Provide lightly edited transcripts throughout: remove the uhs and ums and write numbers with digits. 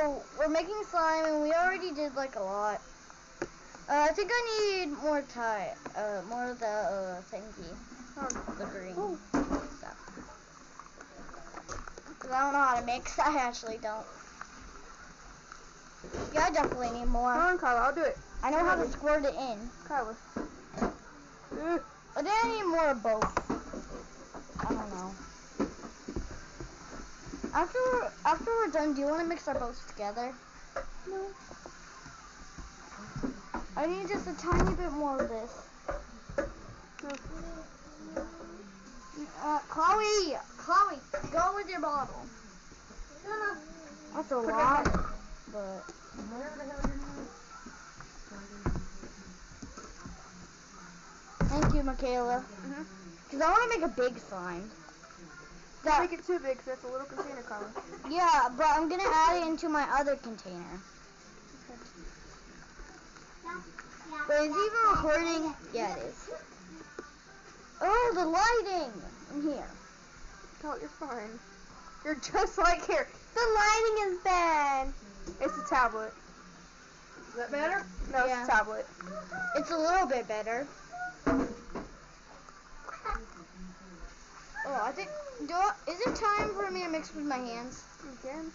so we're making slime, and we already did like a lot. I think I need more more of the thingy, the green stuff. Cause I don't know how to mix. I actually don't. Yeah, I definitely need more. Come on, Kyla, I'll do it. I know how to squirt it in. Kyla. But then I need more of both. I don't know. After we're done, do you want to mix our both together? No. I need just a tiny bit more of this. Chloe, go with your bottle. That's a lot, but. Thank you, Michaela. Because I want to make a big slime. Don't make it too big, because that's a little container, Kyla. Yeah, but I'm going to add it into my other container. But is it even recording? Yeah, it is. Oh, the lighting in here. Oh, you're fine. You're just like here. The lighting is bad. It's the tablet. Is that better? No, Yeah. it's the tablet. It's a little bit better. Oh, I think. Is it time for me to mix with my hands? You can.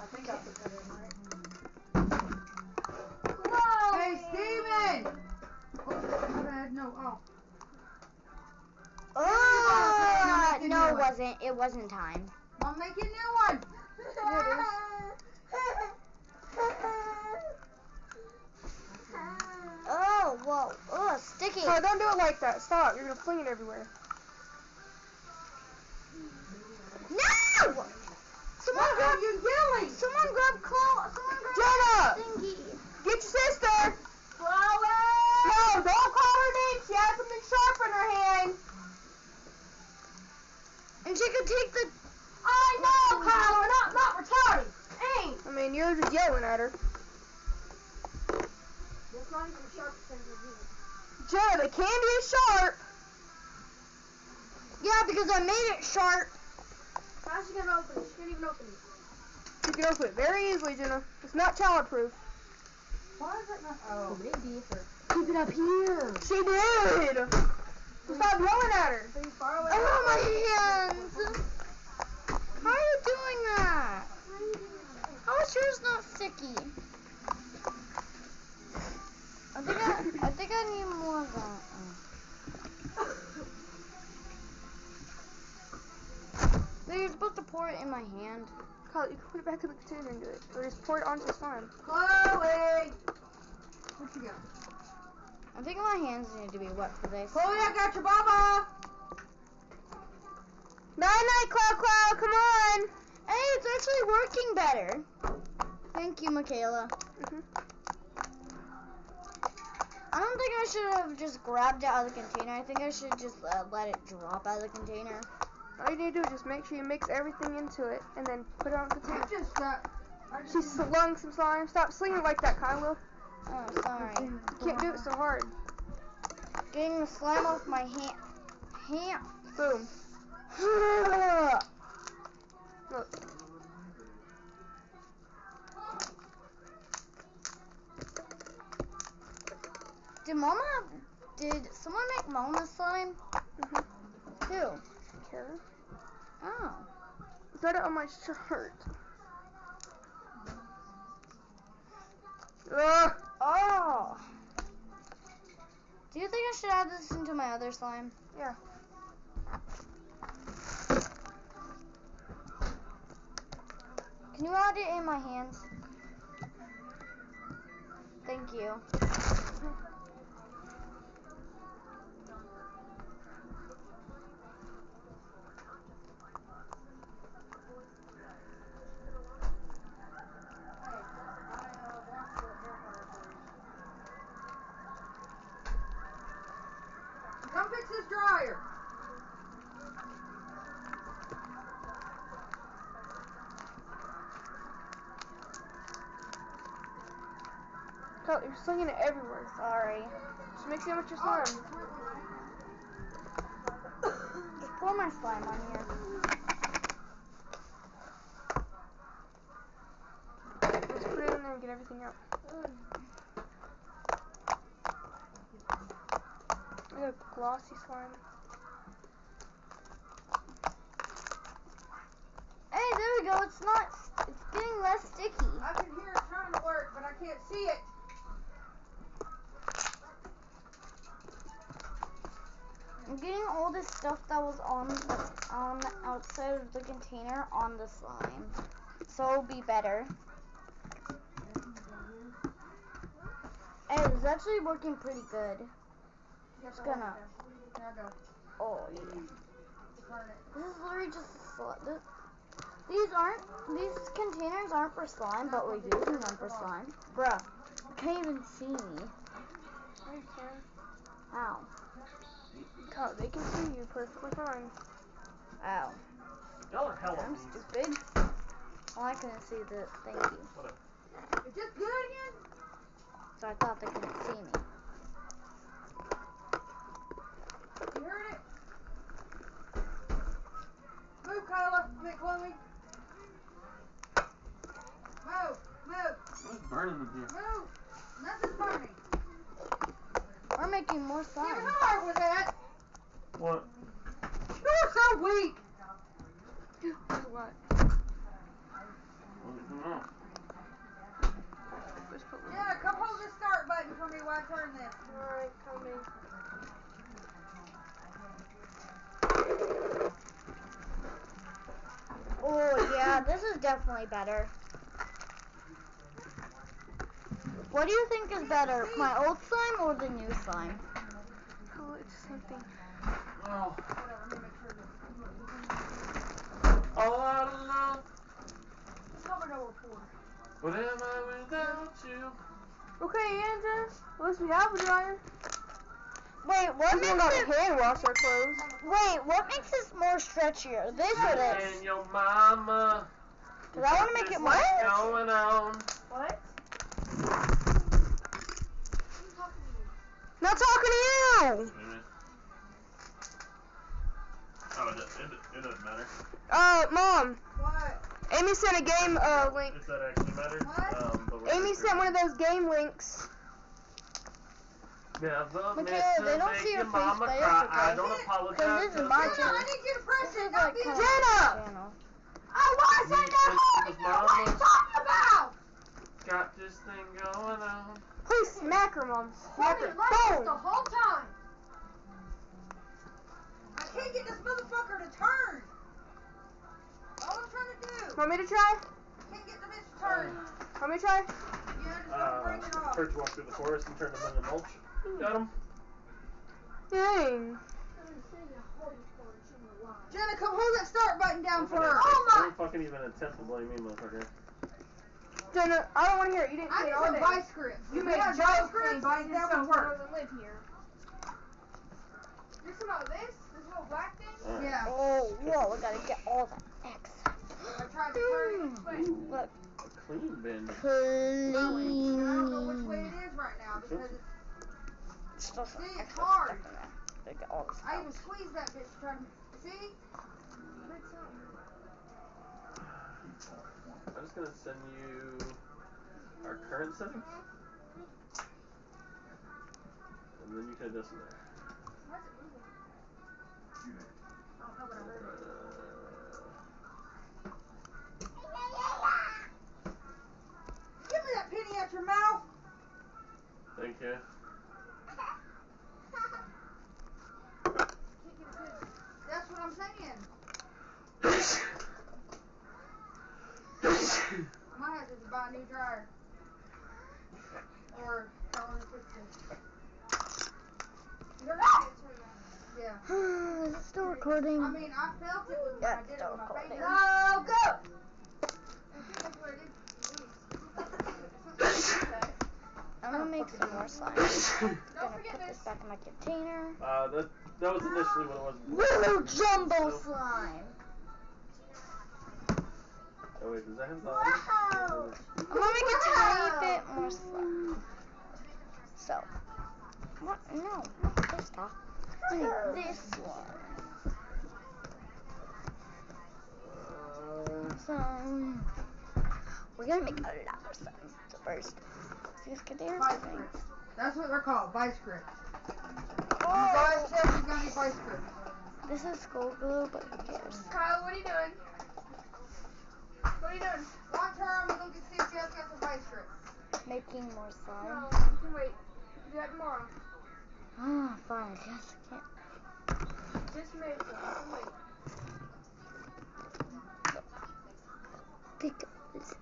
I think I put that in right. Whoa! Hey, Steven! Oh, my bad. No, oh. Oh! No, it wasn't. It wasn't time. Mom, make a new one. Oh, whoa. Oh, sticky. Oh, don't do it like that. Stop. You're going to fling it everywhere. No! Someone grab you yelling? Someone grab Chloe. Someone grab Jenna! Stinky. Get your sister. Chloe! No, don't call her name. She has something sharp in her hand. And she could take the. I know, Kyle. We're not retarded. Ain't. I mean, you're just yelling at her. That's not even sharp as you. Jenna, the candy is sharp. Yeah, because I made it sharp. How's she gonna open it? She can't even open it. You can open it very easily, Jenna. It's not childproof. Why is it not? Oh, maybe for. Keep it up here. She did. Stop yelling at her. So you far away. Oh, my hands. How are you doing that? How is yours not sticky? I think I need more of that. So you're supposed to pour it in my hand. Kyle, you can put it back in the container and do it. Or just pour it onto the slime. Chloe! What you got? I think my hands need to be wet for this. Chloe, I got your baba! Night, Cloud, come on! Hey, it's actually working better. Thank you, Michaela. I don't think I should have just grabbed it out of the container. I think I should just let it drop out of the container. All you need to do is just make sure you mix everything into it and then put it on the I container. just She slung some slime. Stop slinging it like that, Kyla. Oh, sorry. You can't do it so hard. Getting the slime off my hand. Boom. Look. Did someone make Mama slime? Who? Kara. Oh. Is that it on my shirt? Ugh. Oh. Do you think I should add this into my other slime? Yeah. Can you add it in my hands? Thank you. come fix this dryer. Kyle, you're slinging it everywhere. Sorry. Just mix it with your slime. Just pour my slime on here. everything out. Look at glossy slime. Hey, there we go. It's getting less sticky. I can hear it trying to work, but I can't see it. I'm getting all this stuff that was on the outside of the container on the slime, so it'll be better. Hey, it's actually working pretty good. Just gonna. Oh yeah. This is literally just these containers aren't for slime, but we're using them for slime. Bruh, you can't even see me. I can. Ow. Oh, they can see you perfectly fine. Ow. Y'all are hella I'm mean. stupid. Oh, I couldn't see the thank you. Whatever. Is this good again? So I thought they couldn't see me. You heard it? Move, Kyla. Chloe. Move. What's burning in here? Move. Nothing's burning. We're making more Give slime. me hard with that. What? You're so weak. What? Just put Yeah, come hold the start button for me while I turn this. Alright, coming. Oh yeah, this is definitely better. What do you think is better, my old slime or the new slime? Oh, it's the same thing. Oh. Hold on, let me make sure this. All out alone. Cover no reporter. What am I without you? Okay, Andrew. At least we have a dryer. Wait, what We makes got it? to hand wash our clothes. Wait, what makes this more stretchier? This or this? And your mama. Cause I want to make it more. What's stretchy. going on? What? Not talking to you. Oh, it doesn't matter. Mom. What? Amy sent a game link. Does that actually matter? What? But we're Amy pretty sent one of those game links. Never Michaela, meant to they don't make see your your face, mama but it's cry. okay. I don't apologize. Cause this is my Jenna, channel. I need you to press This it, is not like be kind Jenna! channel. I was in that hole. What are you talking about? Got this thing going on. Please smack her, Mom. Smack her. Holding like this the Boom. whole time. I can't get this motherfucker to turn. All I'm trying to do. Want me to try? Can't get the bitch to turn. Want me to try? Yeah, just gonna break it off. Heard you walk through the forest and turn them into mulch. Got him? Dang. Jenna, come hold that start button down for her. Don't fucking even attempt to blame me, motherfucker. Jenna, I don't want to hear it. You didn't I say need all some day. vice grips. You If made we had jokes vice grips, and bites that so would work. doesn't live here. You're talking about this? This little black thing? Alright. Yeah. Oh, whoa, we gotta get all the X. I tried to turn it this way. Look, A clean bin. I don't know which way clean. it is right now because it's, Still some See, it's extra hard. stuff in there. Gotta get all this I even out. squeezed that bitch to try to see. I'm just gonna send you our current settings. And then you can adjust them there. Why is it moving? I don't know, but I heard it. Give me that penny out your mouth. Thank you. That's what I'm saying. I might have to buy a new dryer. Or tell them to fix it. You heard that? Yeah. Is it still recording? I mean, I felt it when Yeah, I did it still with my recording. finger. No, go! I think that's what it is. I'm gonna make some more slime. Gonna put this back in my container. That was initially what it was. Woo! Jumbo slime! Oh wait, does that have the I'm gonna make a tiny bit more slime. So, what? No, not this stuff. I need this one. Some. We're gonna make a lot of slime. So first, let's get there. Vice grips. That's what they're called, vice grips. Oh, God said there's gonna be vice grips. this is Skull Glue, but who cares? Kyle, what are you doing? What are you doing? Long term, we're gonna see if Jess gets a vice grip. Making more slime. No, you can wait. Do that tomorrow. Ah, fine. I guess I can't. Just made some. You can wait. Pick up this is.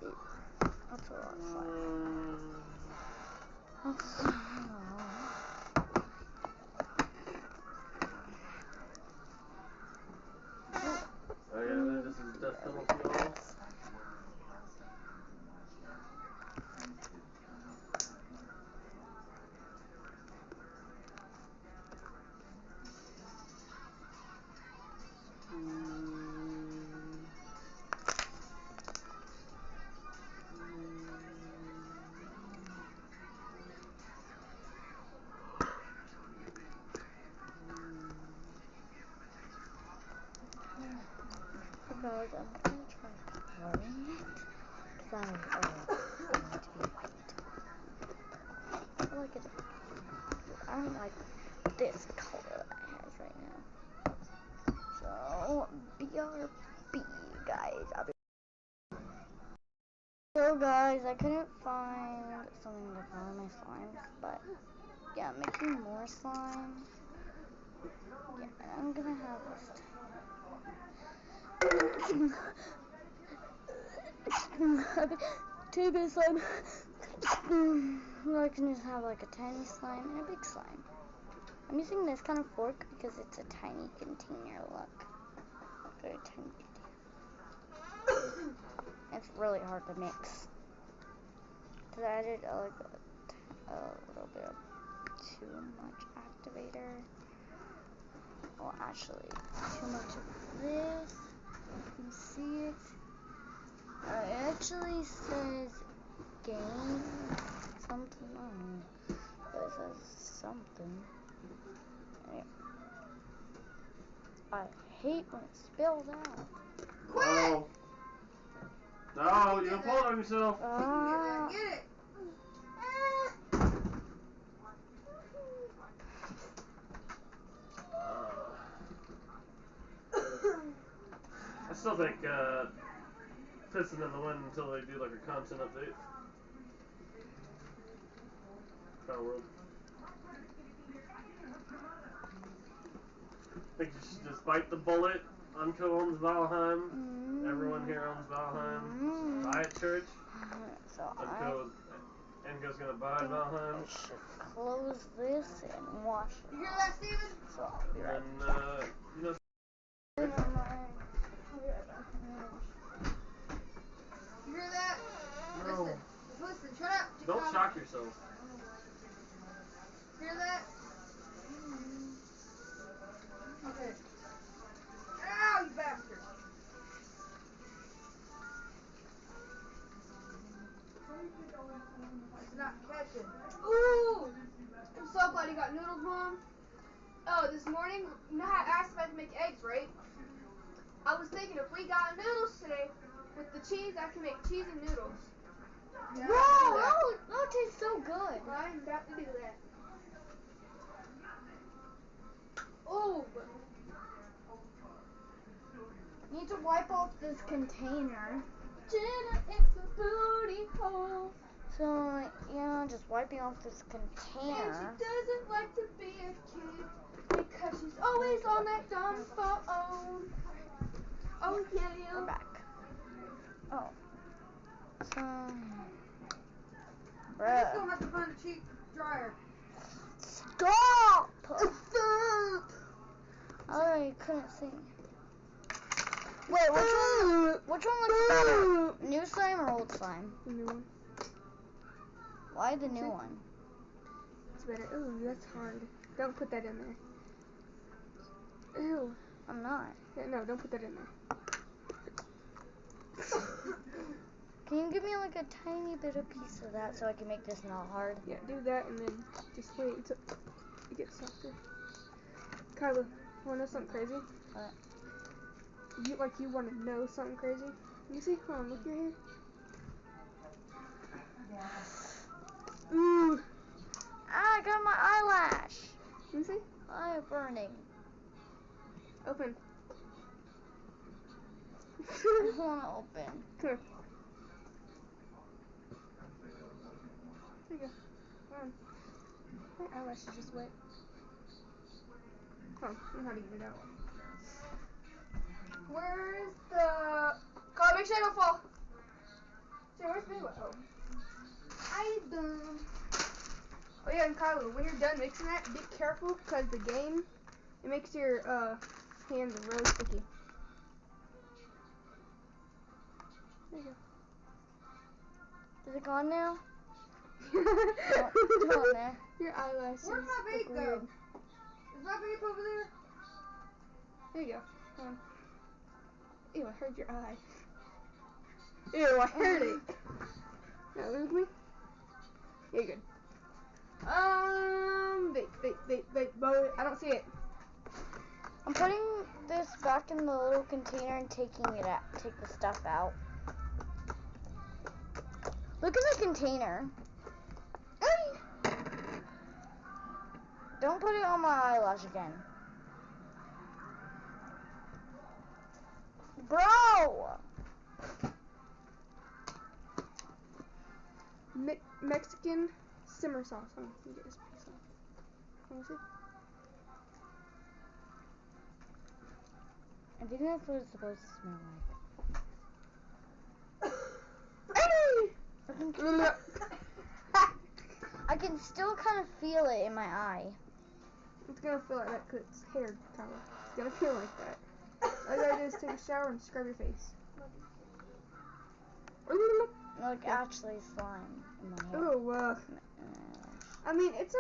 That's a lot of slime. Oh. Oh yeah, this is Death Penalty all. Guys, I'm gonna try coloring it because I want it to be white. I like it. I don't like this color that it has right now. So BRB, guys. So guys, I couldn't find something to color my slimes, but yeah, I'm making more slime. Yeah, and I'm gonna have this. Two big slime. I can just have like a tiny slime and a big slime. I'm using this kind of fork because it's a tiny container. Look, very tiny container. It's really hard to mix. Cause I added like a little bit of too much activator. Well, actually, too much of this. You can see it. It actually says game something. I don't know, but it says something. Anyway. I hate when it spills out. No. No, you pull it on yourself. Get it. I still think pissing in the wind until they do like a content update. Power World. I think you should just bite the bullet. Unco owns Valheim. Everyone here owns Valheim. Buy a church. So Unco, Engo's gonna buy I Valheim. should close this and wash it. You hear that, Steven? So I'll be right And back. you know. You hear that? No. Listen, shut up. Don't shock yourself. Hear that? Okay. Ow, you bastard. It's not catching. Ooh! I'm so glad you got noodles, Mom. Oh, this morning, you know how I asked if I could make eggs, right? I was thinking if we got noodles today, with the cheese, I can make cheese and noodles. Yeah, Whoa, that tastes so good. Well, I'm about to do that. Oh! Need to wipe off this container. Jenna, it's a booty hole. So, yeah, just wiping off this And container. she doesn't like to be a kid because she's always on that dumb phone. Oh, yeah, We're yeah. back. Oh. So, I still have to find a cheap dryer. Stop! I couldn't see. Wait, which one looks better? New slime or old slime? The new one. Why the new one? It's better. Ooh, that's hard. Don't put that in there. Ew. I'm not. Yeah, no, don't put that in there. Can you give me like a tiny bit of piece of that so I can make this not hard? Yeah, do that and then just wait until it gets softer. Kyla, wanna know something crazy? What? You wanna know something crazy? You see? Hold on, look your hair. Ooh. Ah, I got my eyelash. Let me see. Eye burning. Open. I don't want to open. Come here. There you go. Come on. My eyelash is just wet. Come on, I know how to get it out. Where's the... God, make sure I don't fall. So where's the oh. I done. Oh yeah, and Kylo, when you're done mixing that, be careful because the game, it makes your hands really sticky. There you Is it gone now? go. It's on there. Your eyelashes. Where'd my look vape weird. go? Is my vape over there? There you go. Come on. Ew, I heard your eye. Ew, I heard it. Now look at me. Yeah, you're good. Vape, but I don't see it. I'm putting this back in the little container and taking it out. Take the stuff out. Look at the container. Don't put it on my eyelash again. Bro! Mexican simmer sauce. Hold on, let me get this piece off. Let me see. I think that's what it's supposed to smell like. I can still kind of feel it in my eye. It's gonna feel like that because it's hair color. It's gonna feel like that. All you gotta do is take a shower and scrub your face. Like actually slime in my hair. Oh, I mean, it's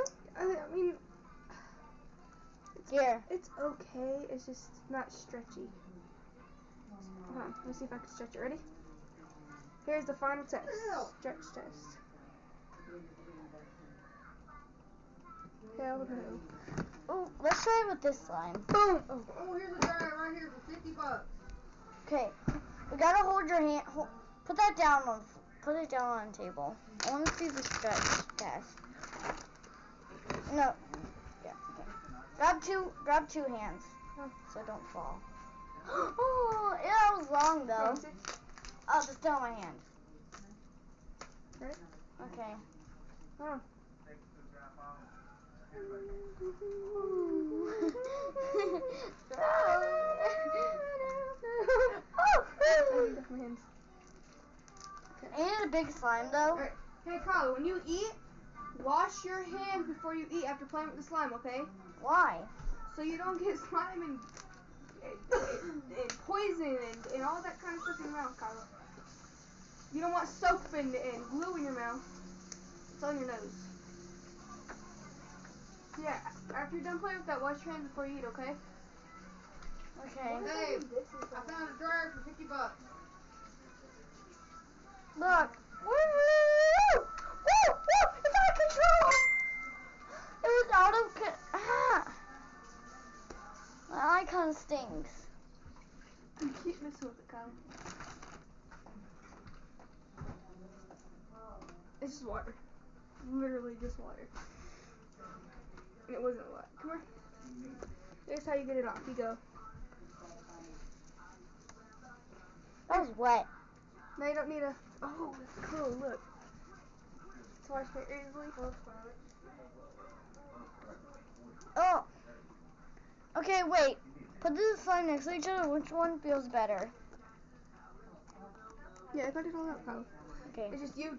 Here. it's okay. It's just not stretchy. Hold on, let me see if I can stretch it. Ready? Here's the final test. Stretch test. Hell no. Oh, let's try it with this slime. Boom! Oh. Oh, here's a guy right here for $50. Okay, we gotta hold your hand. Put that down on. Put it down on the table. I want to see the stretch test. No. Yeah. Okay. Grab two hands, so I don't fall. Oh, yeah, that was long though. Oh, just down my hand. Ready? Okay. Oh. My hands. I need a big slime though. Alright. Hey, Kyle, when you eat, wash your hands before you eat after playing with the slime, okay? Why? So you don't get slime and poison and all that kind of stuff in your mouth, Kyle. You don't want soap and glue in your mouth. It's on your nose. Yeah, after you're done playing with that, wash your hands before you eat, okay? Okay. Hey, I found a dryer for $50. Look. Woo! Woo! Woo! It's out of control! It was out of control. My eye kind of stinks. You keep messing with it, Kyle. It's just water. Literally just water. And it wasn't a lot. Come here. Here's how you get it off. You go. That was wet. Now you don't need a... Oh, that's cool. Look. It's wash it easily. Oh. Okay, wait. Put this slime next to each other. Which one feels better? Yeah, I got it all out, Kyle. Okay. It's just you.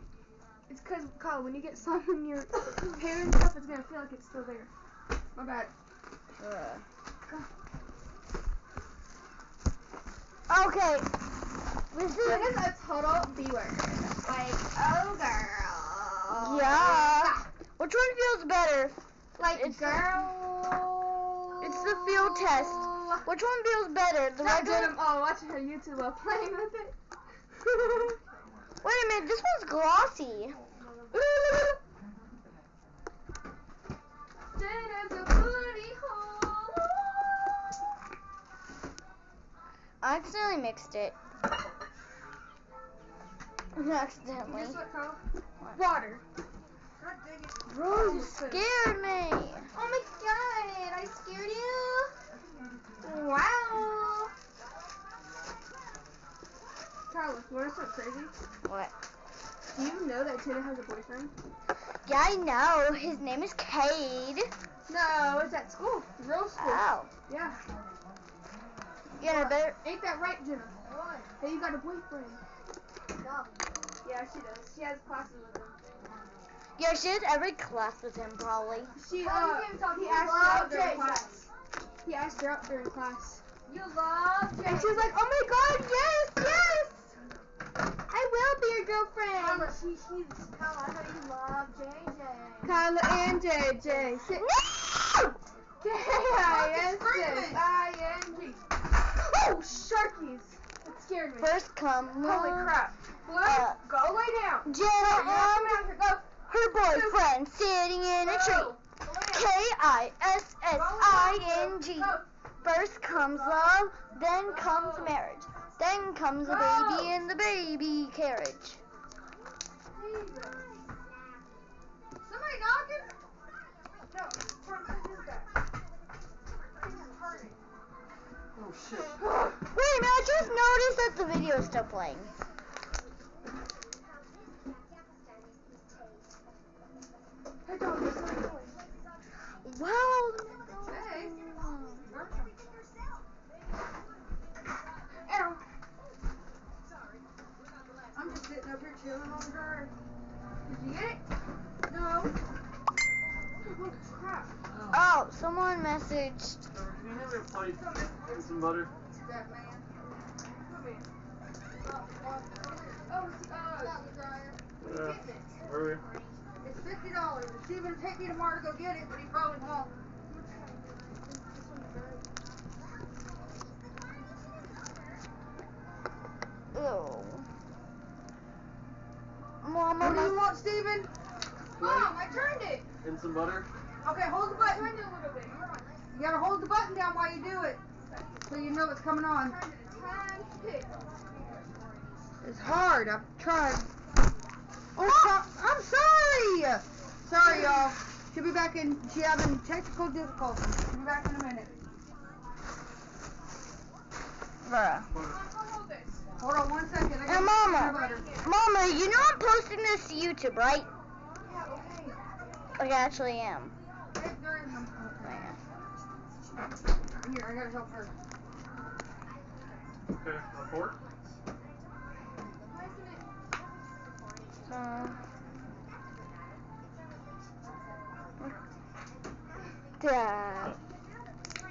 It's because, Kyle, when you get slime in your hair and stuff, it's going to feel like it's still there. My bad. Okay. This is... That is a total B-word. Like, oh, girl. Yeah. Which one feels better? Like, It's- girl. It's the field test. Which one feels better? The Stop doing regular... them. Oh, watching her YouTube while playing with it. Wait a minute. This one's glossy. Oh, I accidentally mixed it. Accidentally. Guess what, Kyle? What? Water. God dang it. Bro, you scared me. Oh my god, I scared you? Wow. Kyle, you want to something crazy? What? Do you know that Tina has a boyfriend? Yeah, I know. His name is Cade. No, it's at school. Real school. Oh. Yeah. Yeah, better. Ain't that right, Jenna? What? Hey, you got a boyfriend. No. Yeah, she does. She has classes with him. Yeah, she has every class with him, probably. She, He asked he her asked her out during JJ. class. He asked her out during class. You love And she was like, oh my god, yes, yes! I will be your girlfriend. Kyla, Kyla, I know you love JJ. Kyla and JJ. No! K-I-S-S-I-N-G. Oh, sharkies. That scared me. First come. Holy crap. Blood, go lay down. Jenna You're not and coming out here. Go. her boyfriend sitting in a tree. K-I-S-S-I-N-G. Go. First comes love, then comes marriage. Then comes a baby in the baby carriage. Jesus. Somebody knocking? No. Who's that? Oh shit. Wait a minute, I just noticed that the video is still playing. Hey, dog, what's that noise? Wow. Hey. Ow. I'm just sitting up here chilling on the dirt. Did you get it? No. Oh, crap. Oh, someone messaged. Trevor, can you hand me a plate and some butter? That man. Come here. Stop. Oh, Yeah. Where are we? It's $50. Steven will take me tomorrow to go get it, but he probably won't. Ew. What do you Mama. want, Steven? Mom, I turned it. And some butter? Okay, hold the I button. turned it a little bit. You gotta hold the button down while you do it, so you know it's coming on. Turned it a tiny bit. It's hard. I've tried. Oh, I'm sorry. Sorry, y'all. She'll be back in. She's having technical difficulties. She'll be back in a minute. Bruh. Butter. Hold this. Hold on 1 second. I Now, got Mama. butter. Mama, you know I'm posting this to YouTube, right? Yeah, okay. Like, I actually am. Hey, there is some. Yeah. Here, I gotta help her. Okay, a fork? Dad.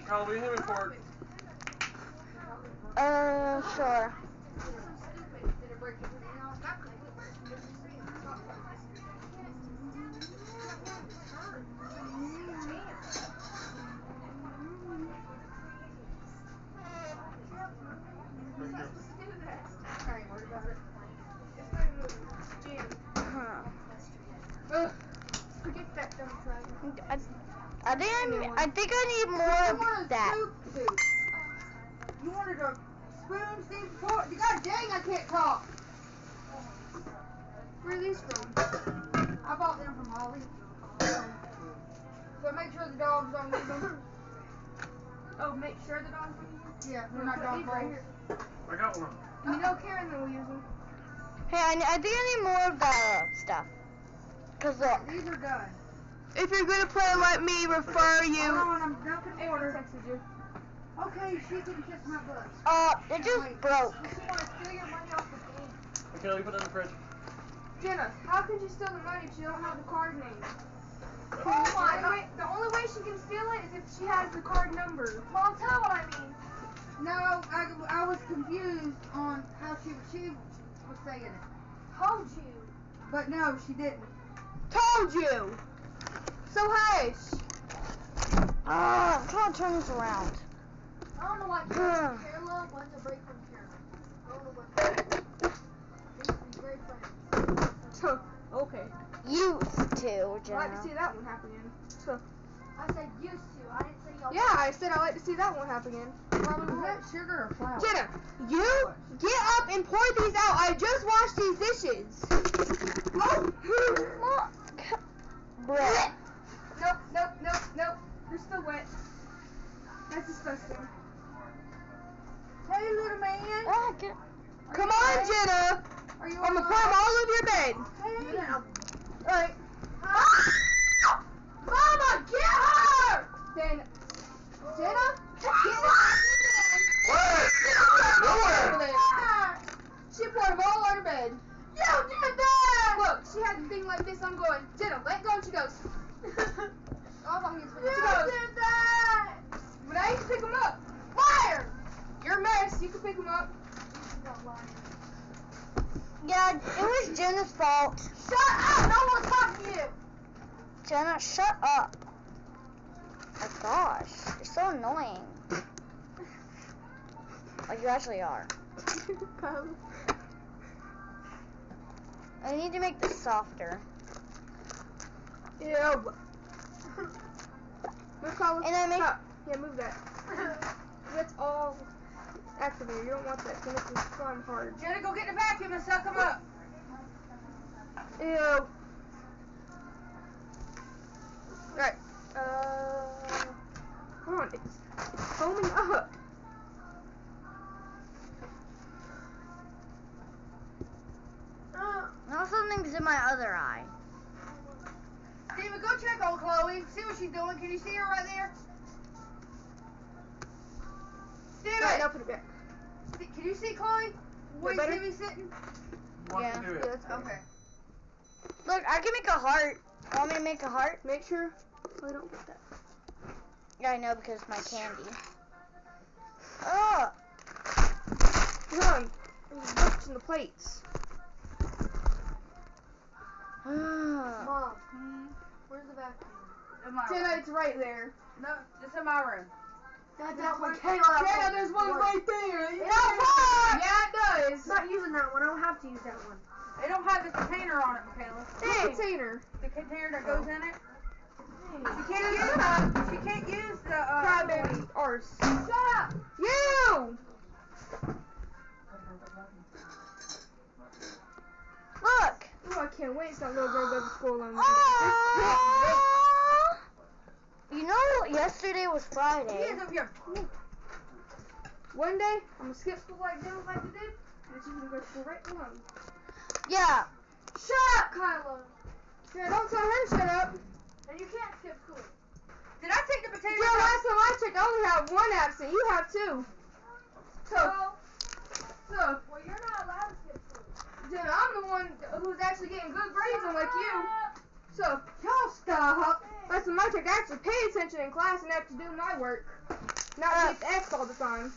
Kyle, will you hand me a fork? Sure. Thank you. I ain't worried about it. Huh. Forget that dumb driver. I think I need more You of want a that. scoop soup? You wanted a spoon, Steve? God dang, I can't talk. Where are these from? I bought them from Holly. So make sure the dogs don't leave them. Oh, make sure the dogs don't use Yeah, they're not dog these right bowls. here. I got one. You know Karen will use them. Hey, I think I need more of that stuff. Cause look. These are done. If you're gonna play, let me refer Hold on, I'm dunking Aaron water. texted you. Okay, she can kiss my butt. It just broke. Does she want to steal your money off the game? Okay, leave it in the fridge. Jenna, how can she steal the money if she don't have the card name? Oh my God. The only way she can steal it is if she has the card number. Mom, tell what I mean. No, I was confused on how she was saying it. Told you. But no, she didn't. Told you. So hush. I'm trying to turn this around. I don't know what Carla wants to break from Carla. I don't know what. They used to be great friends. Okay. Used to, I'd like to Jenna. see that one happen again. So. I said used to. I didn't say y'all. Yeah, I said I'd like to see that one happen again. Probably Is won't. that sugar or flour? Jenna, you get up and pour these out. I just washed these dishes. Blech. Nope. You're still wet. That's disgusting. Hey, little man. Ah, get. Come on, Jenna. Are you I'm gonna put them all over your bed. Hey. Alright. Mama, get her! Jenna, get her! She poured them all on her bed. You did that! Look, she had the thing like this. I'm going, Jenna, let go. And she goes. She did that! But I need to pick them up. Liar! You're a mess. You can pick them up. Yeah, it was Jenna's fault. Shut up! No one's talking to you. Jenna, shut up. Oh gosh, you're so annoying. Like you actually are. I need to make this softer. Yeah. And I make. Yeah, move that. That's all activated. You don't want that. It's going to slime hard. Jenna, go get the vacuum and suck them up. Ew. Alright. Come on. It's foaming up. Now something's in my other eye. Steven, go check on Chloe. See what she's doing. Can you see her right there? Steven! Alright, now put it back. Can you see Chloe? Where better? Stevie's sitting? Want Yeah. to do Yeah, it? that's good. Okay. Look, I can make a heart. Want me to make a heart? Make sure I don't get that. Yeah, I know because my candy. Oh! Come on. There's books in the plates. Mom, where's the vacuum? In my Jenna, room. it's right there. No, it's in my room. That's one. Jenna, there's one right there. It don't work! Yeah, it does. Not using that one. I don't have to use that one. They don't have the container on it, Michaela. What container? The container that goes in it. She can't use the Crybaby arse. Shut up! You! Look! Oh, I can't wait. That little girl goes to school alone. Aww. You know, yesterday was Friday. He is up here. One day, I'm gonna skip school like Dylan like you did, and she's gonna go to school right alone. Yeah. Shut up, Kyla! Yeah, don't tell her to shut up. And you can't skip school. Did I take the potato? Yeah, last time I checked, I only have one absent. You have two. So, Well, you're not allowed to skip school. Jenna, I'm the one who's actually getting good grades, unlike you. So, Y'all stop. last time I checked, I actually paid attention in class and have to do my work. Not get X all the time.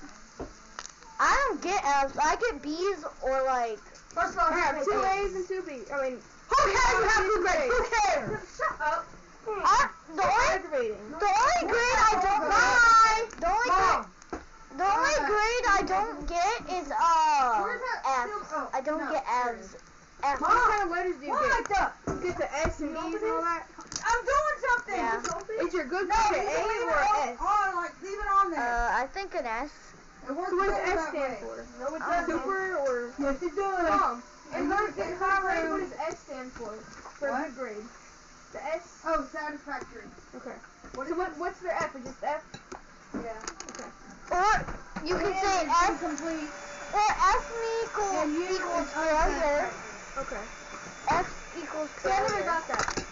I don't get F's. I get B's or like. First of all, I have 2 A's and 2 B's. I mean, Who cares you have 2 grades? Who cares? Shut up. The only Aggravating. grade I don't get. The only grade I don't get is F's. I don't get F's. F's. What kind of letters do you What get? the? You get the S and E's and all that? I'm doing something. Yeah. Is your good No, grade an A leave or it an S? on, like, leave it on there. I think an S. It works So what does better S that stand way. for? No, it Oh. doesn't. Super or? Yes, it does. Mom, in Look, third it's my grade, room. what does S stand for? For a What? good grade. The S? Oh, satisfactory. Okay. What's their F? Is just F? Yeah. Okay. Or you can say F. Complete. Or F equals failure. Okay. F equals See, I never failure. got that.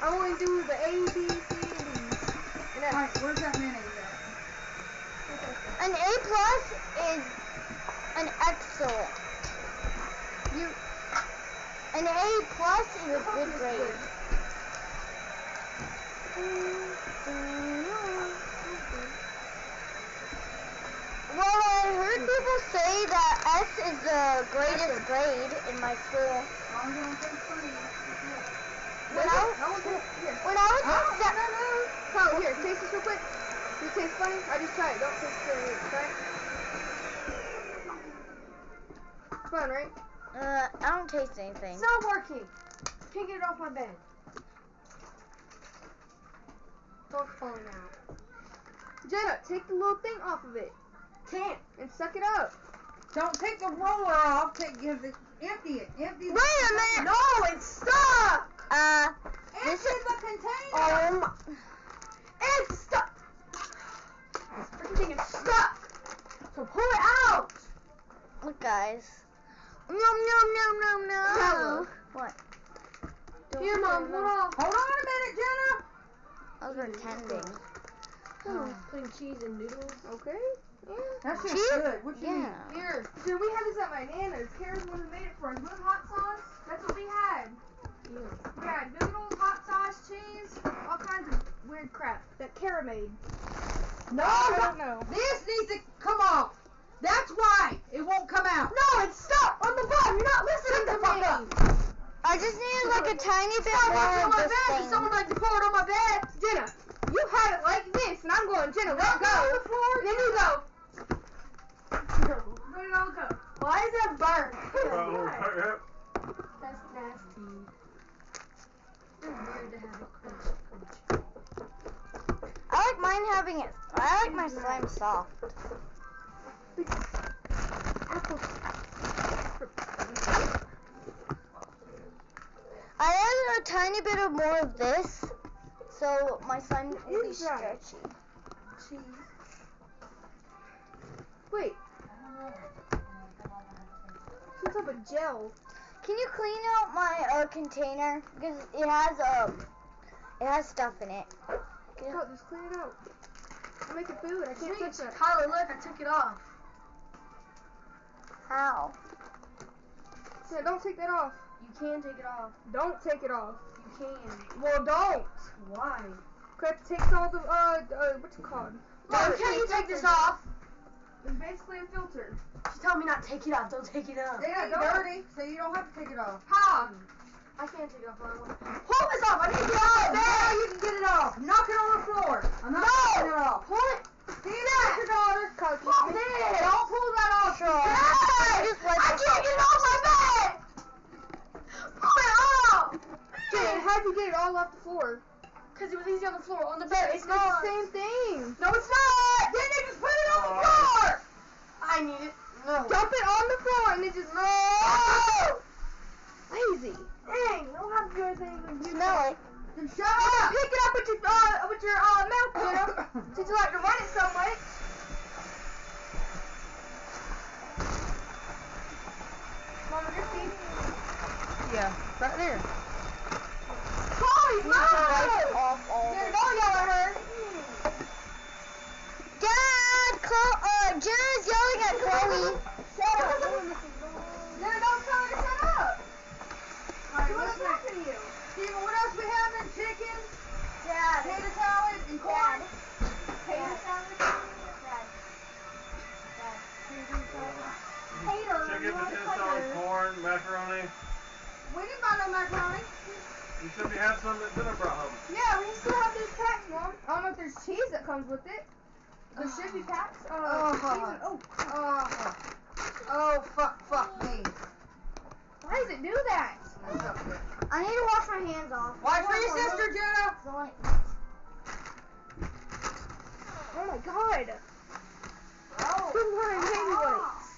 I only do the A, B, C, and D. And F. Alright, where's that mayonnaise at? An A plus is an excellent. An A plus is a good grade. Well, I heard people say that S is the greatest grade in my school. I'm going to take 3. When I was in Kyle, here, taste this real quick. Does it taste funny? I just tried it. Don't taste it. Try it. Fun, right? I don't taste anything. It's not working. Can't get it off my bed. Don't fall now. Jenna, take the little thing off of it Can't. and suck it up. Don't take the roller off. Empty it. Empty Wait a minute! No, it's stuck. This is is- the container. Oh my. It's stuck. This freaking thing is stuck. So pull it out. Look, guys. Nom nom nom nom nom. Bella. What? Here, Mom, hold on. Hold on a minute, Jenna. I was pretending. Putting cheese and noodles. Okay. That shit's Cheese? good. What you Yeah. need? Here, dude, we had this at my Nana's. Kara's the one who made it for us. With hot sauce, that's what we had. We had noodles, hot sauce, cheese, all kinds of weird crap that Kara made. No, I don't know. This needs to come off. That's why it won't come out. No, it's stuck on the bottom. You're not listening to me. I just needed like a tiny bit Stop more watching of my this bed. thing. Someone like to pour it on my bed. Jenna, you had it like this, and I'm going, Jenna, let go. on the floor. And then you go. Let it all go. Why is that burnt? Oh, That's nasty. It's weird to have it crunch. I like mine having it. I like my slime soft. Apple. I added a tiny bit of more of this, so my slime will be is that? stretchy. Cheese. Wait. Some type of gel. Can you clean out my container because it has stuff in it. Oh, just clean it out. I'm making food. I can't touch that. Tyler, look, I took it off. How? So don't take that off. You can take it off. Don't take it off. You can. Well, don't. Why? Cause it takes all the what's it called? Mom, can you take this off? It's basically a filter. She's telling me not to take it off. Don't take it off. It ain't dirty, so you don't have to take it off. Ha! I can't take it off. I want Pull this off. I need to get it off. Now you can get it off. Knock it on the floor. I'm not taking it off. pull it. See that, your daughter? Pull this. Don't pull that off. Sure. Hey! Just wipe I it can't get it off my bed. Pull it off. Dude, how'd you get it all off the floor? Because it was easy on the floor. On the bed, it's It's not. the same thing. No, it's not. Then they just put it on the floor. I need it. No. Dump it on the floor and it just No. lazy. Dang, you don't have to do anything. You Smell it. Then shut up. Pick it up with your mouth, you know? Since you like to run it some way. Mama, your feet. Yeah, right there. Chloe, Wipe no! off all Dude, the- don't yell at her. Dad, Jenna's yelling at Chloe. Shut up. Jenna, don't tell her to shut up. Alright, What's what's next? happening to you? Steven, what else we having? Chicken, Dad. potato salad, and corn. Potato salad? chicken, potato salad, corn, macaroni. We didn't buy no macaroni. You said you had some that dinner brought home. Yeah, we still have these packs, Mom. I don't know if there's cheese that comes with it. There should be packs. Cheese and, Oh, fuck me. why does it do that? I need to wash my hands off. Watch for your sister, Jenna. So I- Oh my god. Oh. Good morning, baby wipes.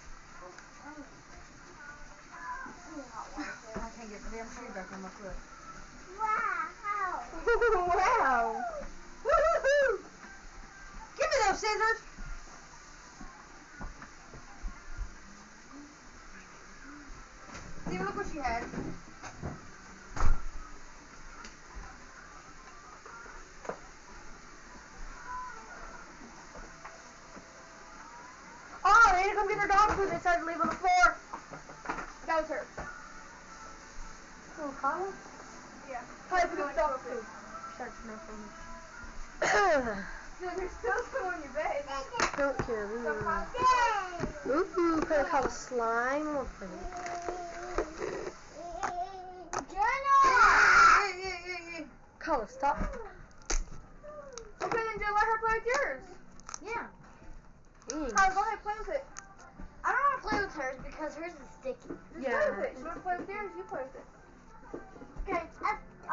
I can't get the damn shoe back on my foot. Wow. Woo-hoo-hoo. Give me those scissors. See, look what she had. Oh, they need to come get their dog food. They decided to leave on the floor. That was her. Oh, Kyle? Yeah. Kyle, pick up the dog food. Shut your mouth on me. Dude, there's still some on your bed. Don't care. Some hot Ooh, put a couple slime on for me. Kyle, stop. Okay, then just let her play with yours. Yeah. Dang. Kyle, go ahead, play with it. I don't want to play with hers because hers is sticky. Just Yeah. play with it. You want to play with yours? You play with it. Okay. I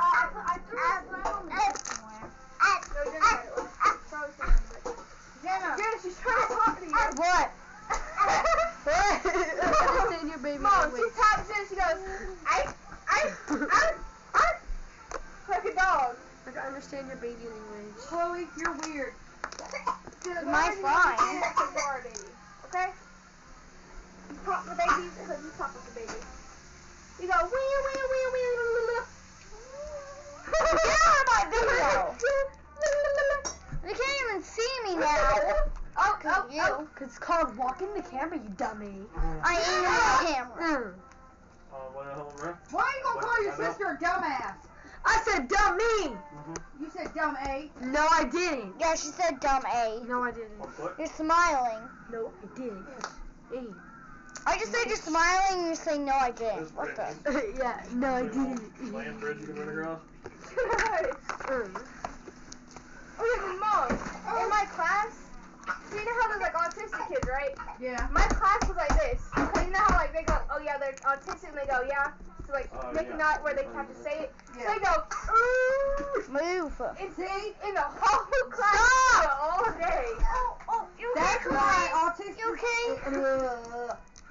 threw a slime on the bed somewhere. No, Jenna got it. Probably something. Jenna. Jenna, she's trying to talk to you. What? It's in your baby. Mom, wait. she taps in. She goes, I. Look at a dog. I can understand your baby language. Chloe, you're weird. My slime. Because you are a baby. Okay? You pop the babies because you pop with the baby. You go wee wee wee wee. Get out of my video. They can't even see me now. Oh, You. Cause it's called walking the camera, you dummy. I ain't in the camera. Why you gonna call your sister a dumbass? I said dummy. You said dumb A. No, I didn't. Yeah, she said dumb A. No, I didn't. You're smiling. No, I didn't. Hey. I just said you're smiling and you're saying no I didn't. What the? Yeah, no, I didn't. Land bridge you can run across. Oh yeah, Mom. In my class, so you know how there's like autistic kids, right? Yeah. My class was like this. So you know how like they go, oh yeah, they're autistic, and they go, yeah. So like make a knot where they have to say it. So they go, ooh. Move. See? In the whole class all day. Oh, you That's okay? why autistic. You okay?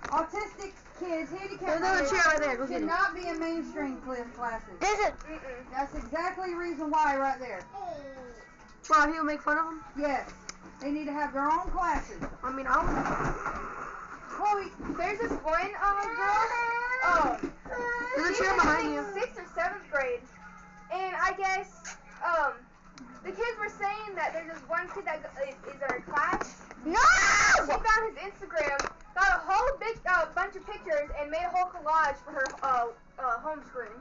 Autistic kids, handicapped There's another kids, chair right there. Go get it. cannot be in mainstream classes. This is. That's exactly the reason why right there. Wow, he'll make fun of him? Yes. They need to have their own classes. I mean, I'll. Chloe, There's this one girl. There's a She's chair in, behind I you. think, 6th or 7th grade, and I guess the kids were saying that there's this one kid that is in her class. No! She found his Instagram, got a whole big bunch of pictures, and made a whole collage for her home screen.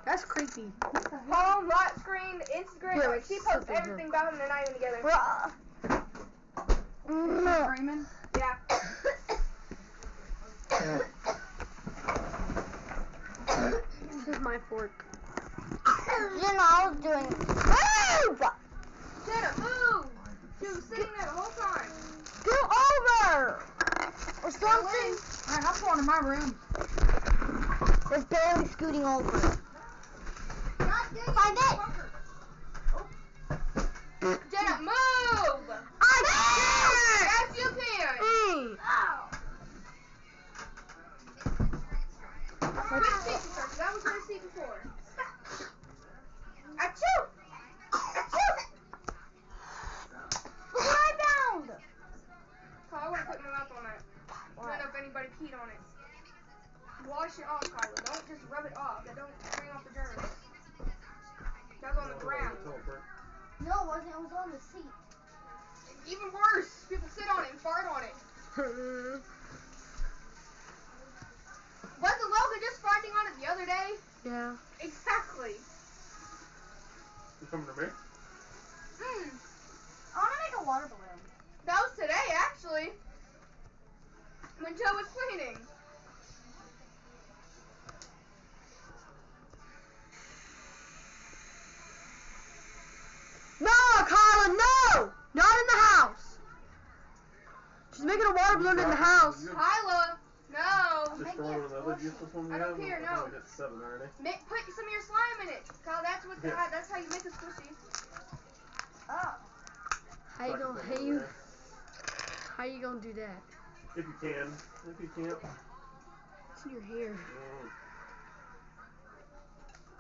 That's creepy. Home, lock screen, Instagram. Yeah, Like, she it's posts super everything about them. They're not even together. Bruh. Mm. screaming. Yeah. This is my fork. You know, I was doing. Move! Jenna, move! She was sitting there the whole time. Go over! Or something. Alright, I'm going to my room. It's barely scooting over. Find it! Jenna, move! I Yes, you can! Hey! Switch seats, sir, 'cause that was her seat before. Achoo! Achoo! Look what I found! Oh, I wouldn't put my mouth on that. I don't know if anybody peed on it. Wash it off, Tyler. Don't just rub it off. That don't bring off the germs. That was on the ground. No, it wasn't. It was on the seat. Even worse, people sit on it and fart on it. Wasn't Logan just farting on it the other day? Yeah. Exactly. You coming to me? I want to make a water balloon. That was today, actually. When Joe was cleaning. No, Carla, no! Not in the house. She's making a water balloon in the house. Kyla, no. Just throw one of the other useless ones we I don't have. care, I no. probably hit 7 already. Put some of your slime in it. Kyle, that's what. Yeah. That's how you make a squishy. Oh. How you gonna? Second one How you gonna do that? If you can. If you can't. It's in your hair.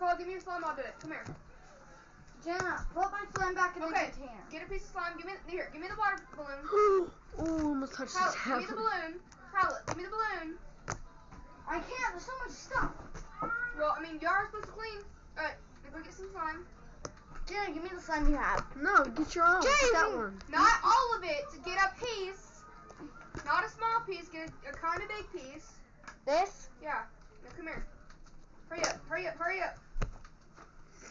Kyle, give me your slime. I'll do it. Come here. Jenna, put my slime back in Okay. the container. Get a piece of slime. Give me the water balloon. Ooh, almost touched Kyle, his give me head. the balloon. Kyle, give me the balloon. I can't. There's so much stuff. Well, I mean, you are supposed to clean. Alright, go get some slime. Jenna, give me the slime you have. No, get your own. Get that Jason! one. Not all of it. To get a piece. Not a small piece. Get a kind of big piece. This? Yeah. Now come here. Hurry up. Hurry up. Hurry up.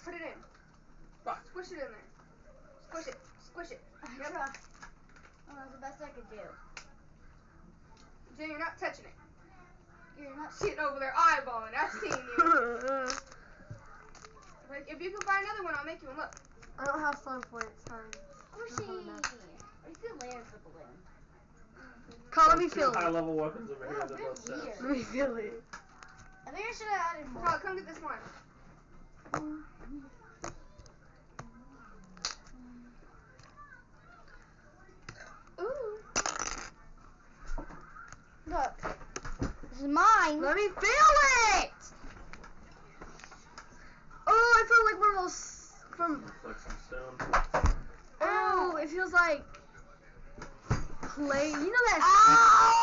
Put it in. Squish it in there. Squish it. Squish it. I tried. Oh, that's the best I could do. Jen, you're not touching it. You're not. Sitting over there eyeballing. I've seen you. Like, if you can find another one, I'll make you one. Look. I don't have slime for it. Sorry. Squishy. You feel layers of balloon. Carl, let me Two feel it. high-level weapons over here Oh, that good both sets. gear. Let me feel it. I think I should have added more. Kyle, come get this one. Ooh. Look. This is mine. Let me feel it! Oh, I feel like one of feels from. Like some stone. Oh, it feels like clay. You know that?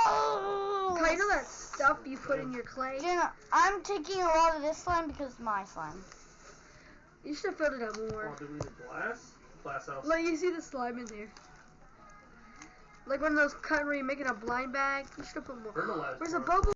Ow! You know that stuff you put in your clay? Jenna, I'm taking a lot of this slime because it's my slime. You should have filled it up more. Oh, do we need glass? Glass house. Like, you see the slime in there. Like one of those cut where you're making a blind bag. You should have put more. Fertilizer. Where's the bubble?